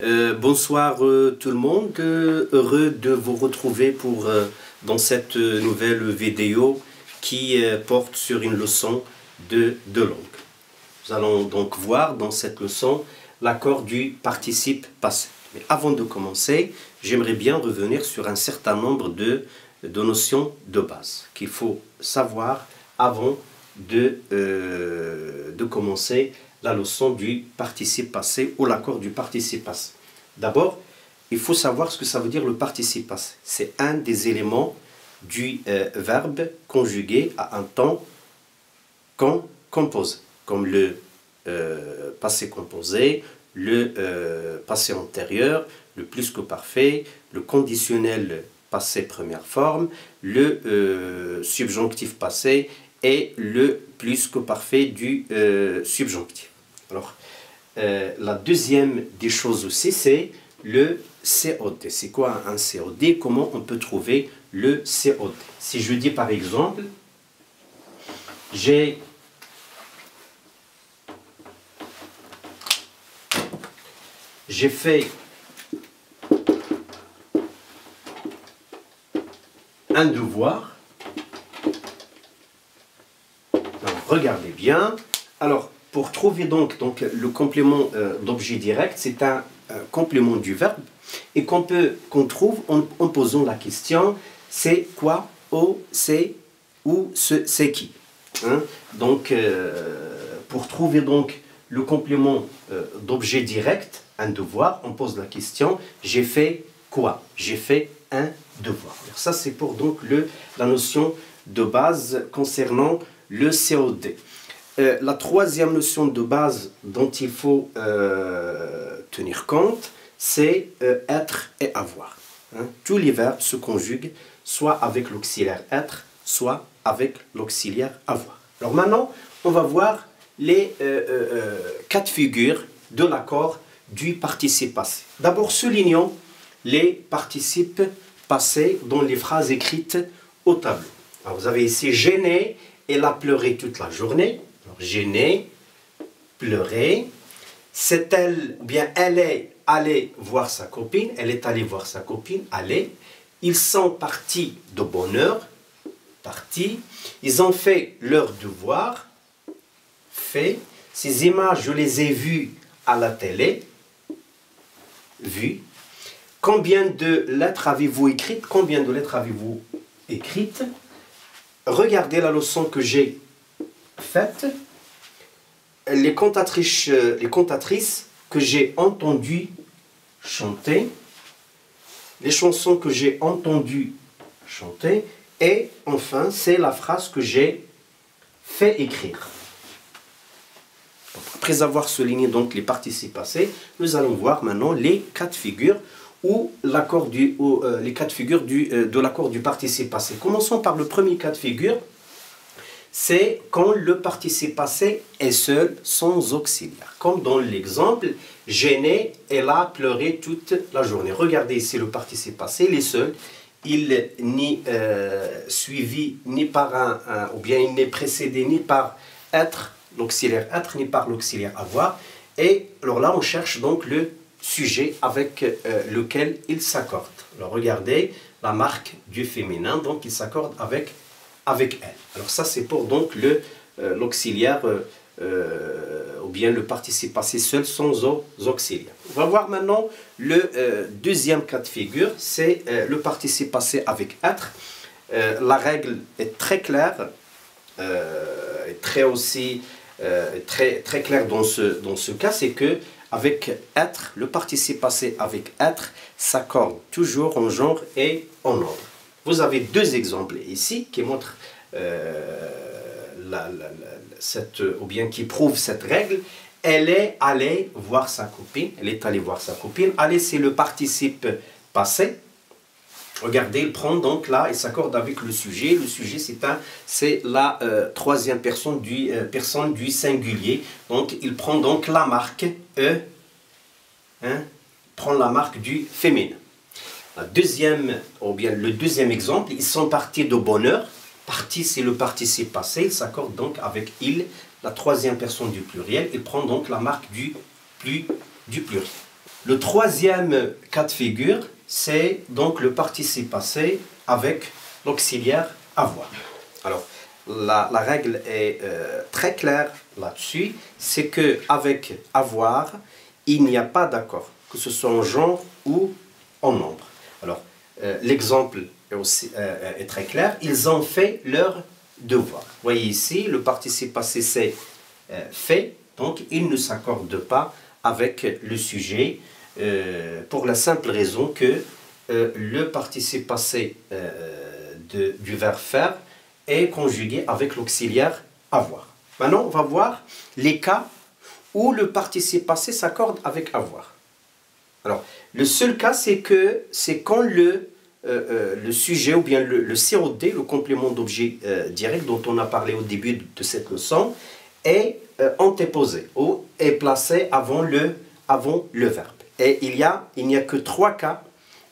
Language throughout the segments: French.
Bonsoir tout le monde, heureux de vous retrouver dans cette nouvelle vidéo qui porte sur une leçon de langue. Nous allons donc voir dans cette leçon l'accord du participe passé. Mais avant de commencer, j'aimerais bien revenir sur un certain nombre de notions de base qu'il faut savoir avant de commencer la leçon du participe passé ou l'accord du participe passé. D'abord, il faut savoir ce que ça veut dire le participe passé. C'est un des éléments du verbe conjugué à un temps composé, comme le passé composé, le passé antérieur, le plus que parfait, le conditionnel passé première forme, le subjonctif passé et le plus que parfait du subjonctif. Alors, la deuxième des choses aussi, c'est le COD. C'est quoi un COD? Comment on peut trouver le COD? Si je dis par exemple, j'ai fait un devoir. Alors, regardez bien. Alors, pour trouver donc le complément d'objet direct, c'est un complément du verbe et qu'on trouve en posant la question c'est quoi, ou c'est, ou c'est qui. Hein? Donc, pour trouver donc le complément d'objet direct, un devoir, on pose la question j'ai fait quoi? J'ai fait un devoir. Alors, ça, c'est pour donc la notion de base concernant le COD. La troisième notion de base dont il faut tenir compte, c'est être et avoir. Hein? Tous les verbes se conjuguent soit avec l'auxiliaire être, soit avec l'auxiliaire avoir. Alors maintenant, on va voir les cas de figure de l'accord du participe passé. D'abord, soulignons les participes passés dans les phrases écrites au tableau. Alors, vous avez ici gêné, elle a pleuré toute la journée. Alors, gêné, pleurer. C'est elle, ou bien elle est allée voir sa copine. Elle est allée voir sa copine, aller. Ils sont partis de bonne heure. Partis. Ils ont fait leur devoir. Fait. Ces images, je les ai vues à la télé. Vues. Combien de lettres avez-vous écrites? Combien de lettres avez-vous écrites? Regardez la leçon que j'ai faite. Les cantatrices que j'ai entendues chanter. Les chansons que j'ai entendues chanter. Et enfin, c'est la phrase que j'ai fait écrire. Après avoir souligné donc les participes passés, nous allons voir maintenant les cas de figure ou les cas de figure de l'accord du participe passé. Commençons par le premier cas de figure. C'est quand le participe passé est seul, sans auxiliaire. Comme dans l'exemple, gêné, elle a pleuré toute la journée. Regardez ici le participe passé, il est seul. Il n'est suivi ni par ou bien il n'est précédé ni par être, l'auxiliaire être, ni par l'auxiliaire avoir. Et alors là, on cherche donc le sujet avec lequel il s'accorde. Alors regardez la marque du féminin, donc il s'accorde avec elle. Alors ça, c'est pour donc l'auxiliaire ou bien le participe passé seul sans auxiliaire. On va voir maintenant le deuxième cas de figure, c'est le participe passé avec être. La règle est très claire, et très claire dans ce cas, c'est que avec être, le participe passé avec être s'accorde toujours en genre et en ordre. Vous avez deux exemples ici qui montrent ou bien qui prouvent cette règle. Elle est allée voir sa copine. Elle est allée voir sa copine. Aller, c'est le participe passé. Regardez, il prend donc là, il s'accorde avec le sujet. Le sujet, c'est la troisième personne du singulier. Donc, il prend donc la marque E. Hein, prend la marque du féminin. Le deuxième exemple, ils sont partis de bonne heure. Parti, c'est le participe passé. Il s'accorde donc avec il, la troisième personne du pluriel. Il prend donc la marque du pluriel. Le troisième cas de figure, c'est donc le participe passé avec l'auxiliaire avoir. Alors, la règle est très claire là-dessus, c'est qu'avec avoir, il n'y a pas d'accord, que ce soit en genre ou en nombre. Alors, l'exemple est très clair, ils ont fait leur devoir. Vous voyez ici, le participe passé c'est fait, donc il ne s'accorde pas avec le sujet pour la simple raison que le participe passé du verbe faire est conjugué avec l'auxiliaire avoir. Maintenant, on va voir les cas où le participe passé s'accorde avec avoir. Alors, le seul cas, c'est quand le sujet ou bien le COD, le complément d'objet direct dont on a parlé au début de cette leçon, est antéposé ou est placé avant le verbe. Et il n'y a que 3 cas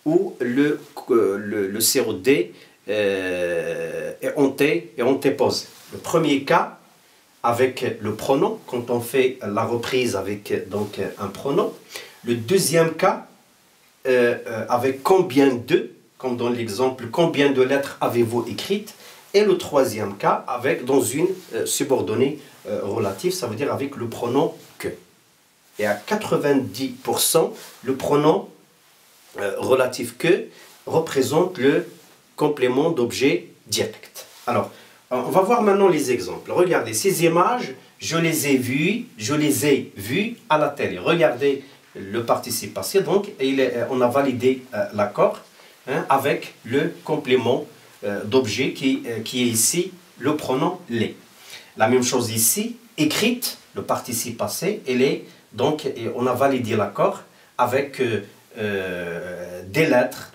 où le COD est antéposé. Le premier cas, avec le pronom, quand on fait la reprise avec donc un pronom. Le deuxième cas, avec combien de, comme dans l'exemple, combien de lettres avez-vous écrites? Et le troisième cas, avec dans une subordonnée relative, ça veut dire avec le pronom que. Et à 90%, le pronom relatif que représente le complément d'objet direct. Alors, on va voir maintenant les exemples. Regardez, ces images, je les ai vues à la télé. Regardez le participe passé, donc, et on a validé l'accord avec le complément d'objet qui est ici le pronom les. La même chose ici, écrite, le participe passé, donc on a validé l'accord avec des lettres,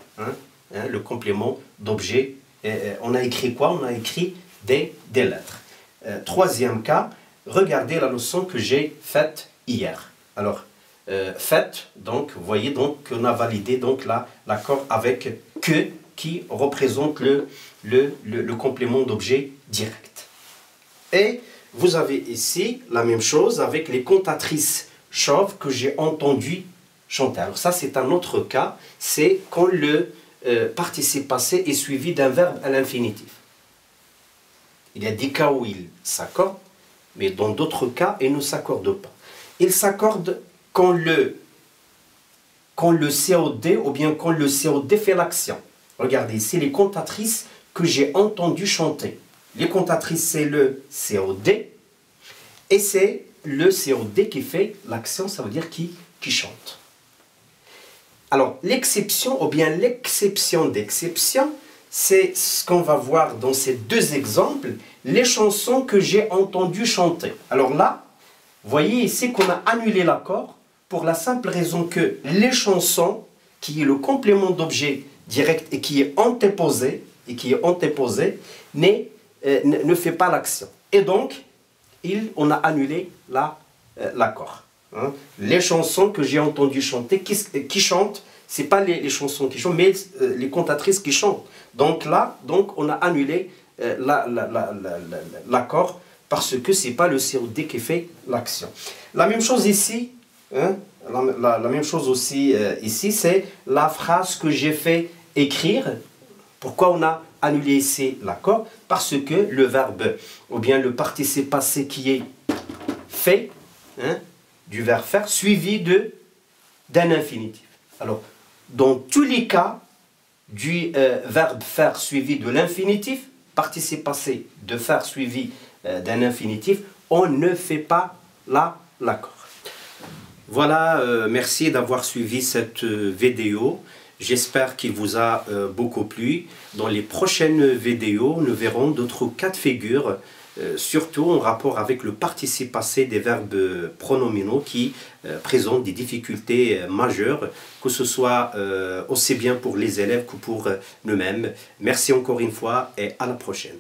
le complément d'objet. On a écrit quoi? On a écrit des lettres. Troisième cas, regardez la leçon que j'ai faite hier. Alors, faite, donc, vous voyez donc qu'on a validé donc l'accord avec que qui représente le complément d'objet direct. Et vous avez ici la même chose avec les cantatrices chauves que j'ai entendu chanter. Alors ça c'est un autre cas, c'est quand le participe passé est suivi d'un verbe à l'infinitif. Il y a des cas où il s'accorde, mais dans d'autres cas il ne s'accorde pas. Il s'accorde quand le COD ou bien quand le COD fait l'action. Regardez ici les cantatrices que j'ai entendu chanter. Les cantatrices c'est le COD et c'est le COD qui fait l'action, ça veut dire qui chante. Alors l'exception ou bien l'exception d'exception, c'est ce qu'on va voir dans ces deux exemples, les chansons que j'ai entendu chanter. Alors là, vous voyez ici qu'on a annulé l'accord pour la simple raison que les chansons, qui est le complément d'objet direct et qui est antéposé, ne fait pas l'action. Et donc, on a annulé l'accord. Les chansons que j'ai entendues chanter, qui chantent, ce n'est pas les chansons qui chantent, mais les cantatrices qui chantent. Donc là, on a annulé l'accord parce que ce n'est pas le COD qui fait l'action. La même chose ici, la même chose aussi ici, c'est la phrase que j'ai fait écrire. Pourquoi on a annulé ici l'accord? Parce que le verbe, ou bien le participe passé qui est fait, du verbe faire, suivi d'un infinitif. Alors, dans tous les cas du verbe faire suivi de l'infinitif, participe passé de faire suivi d'un infinitif, on ne fait pas l'accord. Voilà, merci d'avoir suivi cette vidéo. J'espère qu'il vous a beaucoup plu. Dans les prochaines vidéos, nous verrons d'autres cas de figure, surtout en rapport avec le participe passé des verbes pronominaux qui présentent des difficultés majeures, que ce soit aussi bien pour les élèves que pour nous-mêmes. Merci encore une fois et à la prochaine.